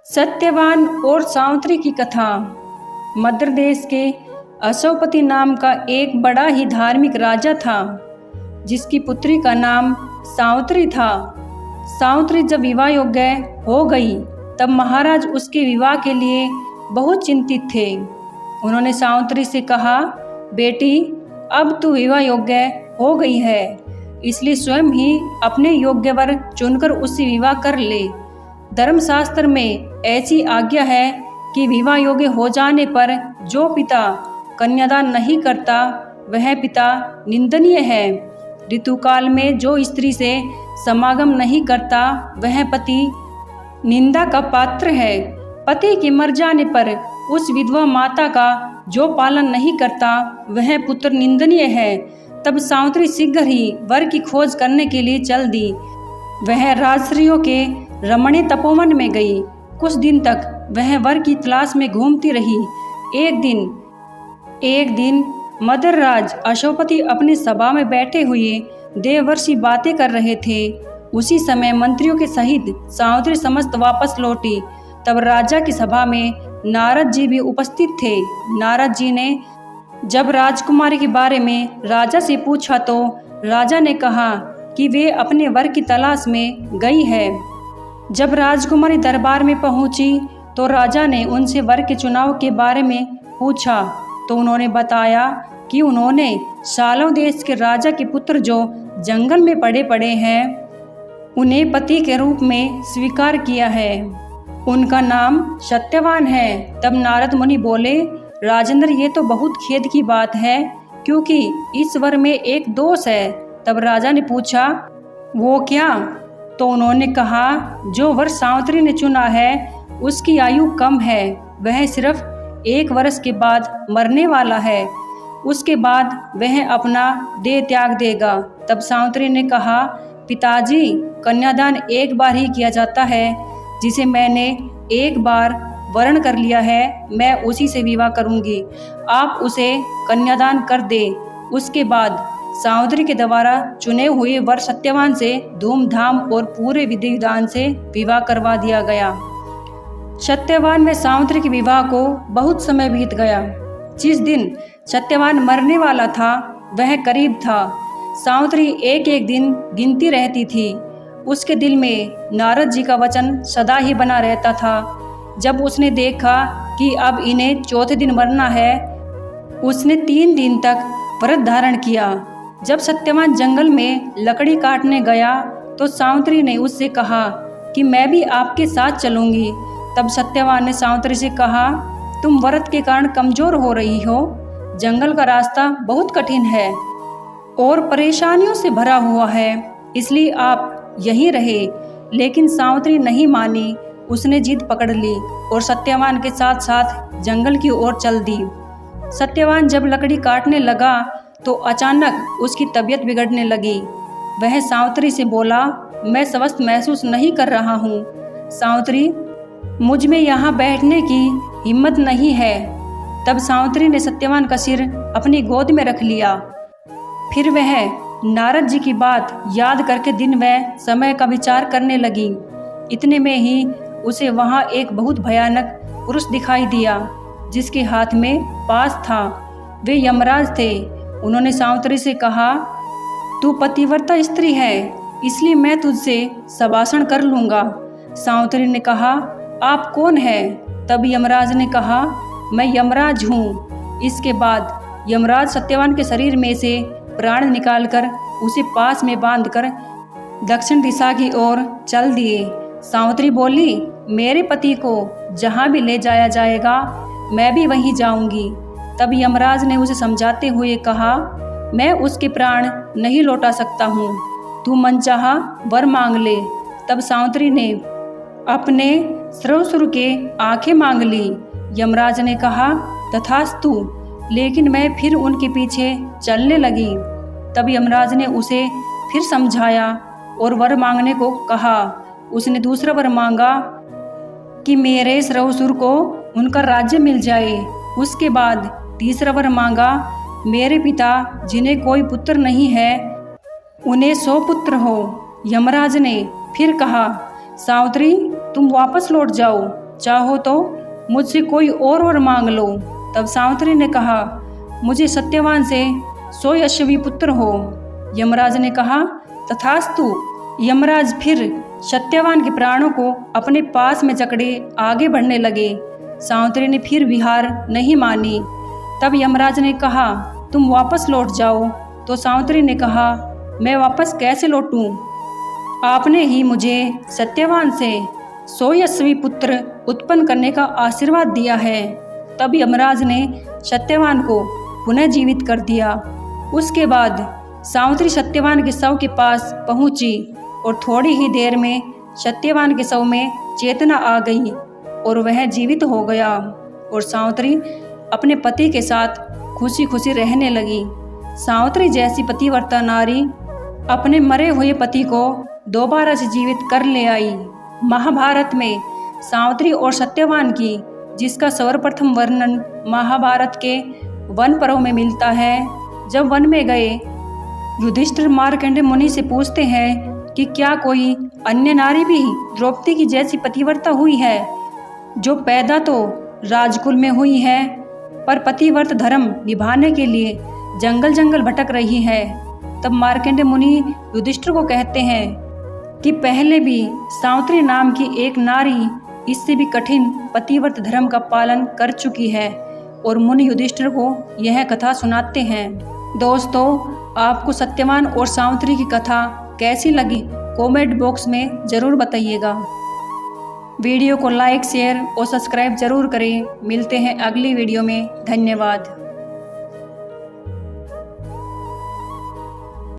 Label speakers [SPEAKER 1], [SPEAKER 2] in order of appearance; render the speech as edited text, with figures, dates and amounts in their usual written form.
[SPEAKER 1] सत्यवान और सावित्री की कथा। मध्य देश के अशोकपति नाम का एक बड़ा ही धार्मिक राजा था, जिसकी पुत्री का नाम सावित्री था। सावित्री जब विवाह योग्य हो गई, तब महाराज उसके विवाह के लिए बहुत चिंतित थे। उन्होंने सावित्री से कहा, बेटी, अब तू विवाह योग्य हो गई है, इसलिए स्वयं ही अपने योग्य वर चुनकर उससे विवाह कर ले। धर्मशास्त्र में ऐसी आज्ञा है कि विवाह योग्य हो जाने पर जो पिता कन्यादान नहीं करता वह पिता निंदनीय है। ऋतुकाल में जो स्त्री से समागम नहीं करता वह पति निंदा का पात्र है। पति के मर जाने पर उस विधवा माता का जो पालन नहीं करता वह पुत्र निंदनीय है। तब सावित्री शीघ्र ही वर की खोज करने के लिए चल दी। वह राजश्रियों के रमणीय तपोवन में गई। कुछ दिन तक वह वर की तलाश में घूमती रही। एक दिन मदरराज अशोकपति अपनी सभा में बैठे हुए देवर्षि बातें कर रहे थे। उसी समय मंत्रियों के सहित सावित्री समस्त वापस लौटी। तब राजा की सभा में नारद जी भी उपस्थित थे। नारद जी ने जब राजकुमारी के बारे में राजा से पूछा तो राजा ने कहा कि वे अपने वर की तलाश में गई है। जब राजकुमारी दरबार में पहुंची तो राजा ने उनसे वर के चुनाव के बारे में पूछा तो उन्होंने बताया कि उन्होंने शालव देश के राजा के पुत्र जो जंगल में पड़े हैं, उन्हें पति के रूप में स्वीकार किया है। उनका नाम सत्यवान है। तब नारद मुनि बोले, राजेंद्र, ये तो बहुत खेद की बात है, क्योंकि इस वर में एक दोष है। तब राजा ने पूछा, वो क्या? तो उन्होंने कहा, जो वर सावित्री ने चुना है उसकी आयु कम है। वह सिर्फ 1 वर्ष के बाद मरने वाला है। उसके बाद वह अपना देह त्याग देगा। तब सावित्री ने कहा, पिताजी, कन्यादान एक बार ही किया जाता है। जिसे मैंने एक बार वर्ण कर लिया है, मैं उसी से विवाह करूंगी। आप उसे कन्यादान कर दे। उसके बाद सावित्री के द्वारा चुने हुए वर सत्यवान से धूमधाम और पूरे विधि विधान से विवाह करवा दिया गया। सत्यवान व सावित्री के विवाह को बहुत समय बीत गया। जिस दिन सत्यवान मरने वाला था वह करीब था। सावित्री एक एक दिन गिनती रहती थी। उसके दिल में नारद जी का वचन सदा ही बना रहता था। जब उसने देखा कि अब इन्हें चौथे दिन मरना है, उसने 3 दिन तक व्रत धारण किया। जब सत्यवान जंगल में लकड़ी काटने गया तो सावित्री ने उससे कहा कि मैं भी आपके साथ चलूंगी। तब सत्यवान ने सावित्री से कहा, तुम व्रत के कारण कमजोर हो रही हो। जंगल का रास्ता बहुत कठिन है और परेशानियों से भरा हुआ है, इसलिए आप यहीं रहे। लेकिन सावित्री नहीं मानी। उसने जिद पकड़ ली और सत्यवान के साथ साथ जंगल की ओर चल दी। सत्यवान जब लकड़ी काटने लगा तो अचानक उसकी तबीयत बिगड़ने लगी। वह सावित्री से बोला, मैं स्वस्थ महसूस नहीं कर रहा हूँ। सावित्री, मुझ में यहाँ बैठने की हिम्मत नहीं है। तब सावित्री ने सत्यवान का सिर अपनी गोद में रख लिया। फिर वह नारद जी की बात याद करके दिन व समय का विचार करने लगी। इतने में ही उसे वहाँ एक बहुत भयानक पुरुष दिखाई दिया, जिसके हाथ में पास था। वे यमराज थे। उन्होंने सावित्री से कहा, तू पतिव्रता स्त्री है, इसलिए मैं तुझसे संभाषण कर लूँगा। सावित्री ने कहा, आप कौन हैं? तब यमराज ने कहा, मैं यमराज हूँ। इसके बाद यमराज सत्यवान के शरीर में से प्राण निकालकर उसे पास में बांधकर दक्षिण दिशा की ओर चल दिए। सावित्री बोली, मेरे पति को जहाँ भी ले जाया जाएगा मैं भी वहीं जाऊंगी। तब यमराज ने उसे समझाते हुए कहा, मैं उसके प्राण नहीं लौटा सकता हूँ, तू मनचाहा वर मांग ले। तब सावित्री ने अपने श्रवसुर के आंखें मांग ली। यमराज ने कहा, तथास्तु। लेकिन मैं फिर उनके पीछे चलने लगी। तब यमराज ने उसे फिर समझाया और वर मांगने को कहा। उसने दूसरा वर मांगा कि मेरे श्रवसुर को उनका राज्य मिल जाए। उसके बाद तीसरा वर मांगा, मेरे पिता जिन्हें कोई पुत्र नहीं है उन्हें 100 पुत्र हो। यमराज ने फिर कहा, सावित्री, तुम वापस लौट जाओ। चाहो तो मुझसे कोई और वर मांग लो। तब सावित्री ने कहा, मुझे सत्यवान से 100 यशस्वी पुत्र हो। यमराज ने कहा, तथास्तु। यमराज फिर सत्यवान के प्राणों को अपने पास में जकड़े आगे बढ़ने लगे। सावित्री ने फिर भी हार नहीं मानी। तब यमराज ने कहा, तुम वापस लौट जाओ। तो सावित्री ने कहा, मैं वापस कैसे लौटूं? आपने ही मुझे सत्यवान से 100 यशस्वी पुत्र उत्पन्न करने का आशीर्वाद दिया है। तब यमराज ने सत्यवान को पुनः जीवित कर दिया। उसके बाद सावित्री सत्यवान के शव के पास पहुंची और थोड़ी ही देर में सत्यवान के शव में चेतना आ गई और वह जीवित हो गया। और सावित्री अपने पति के साथ खुशी खुशी रहने लगी। सावित्री जैसी पतिव्रता नारी अपने मरे हुए पति को दोबारा से जीवित कर ले आई। महाभारत में सावित्री और सत्यवान की, जिसका सर्वप्रथम वर्णन महाभारत के वन पर्व में मिलता है। जब वन में गए, युधिष्ठिर मार्कंडेय मुनि से पूछते हैं कि क्या कोई अन्य नारी भी द्रौपदी की जैसी पतिव्रता हुई है, जो पैदा तो राजकुल में हुई है पर पतिव्रत धर्म निभाने के लिए जंगल जंगल भटक रही है। तब मार्कंडेय मुनि युधिष्ठिर को कहते हैं कि पहले भी सावित्री नाम की एक नारी इससे भी कठिन पतिव्रत धर्म का पालन कर चुकी है। और मुनि युधिष्ठिर को यह कथा सुनाते हैं। दोस्तों, आपको सत्यवान और सावित्री की कथा कैसी लगी कमेंट बॉक्स में ज़रूर बताइएगा। वीडियो को लाइक, शेयर और सब्सक्राइब जरूर करें। मिलते हैं अगली वीडियो में। धन्यवाद।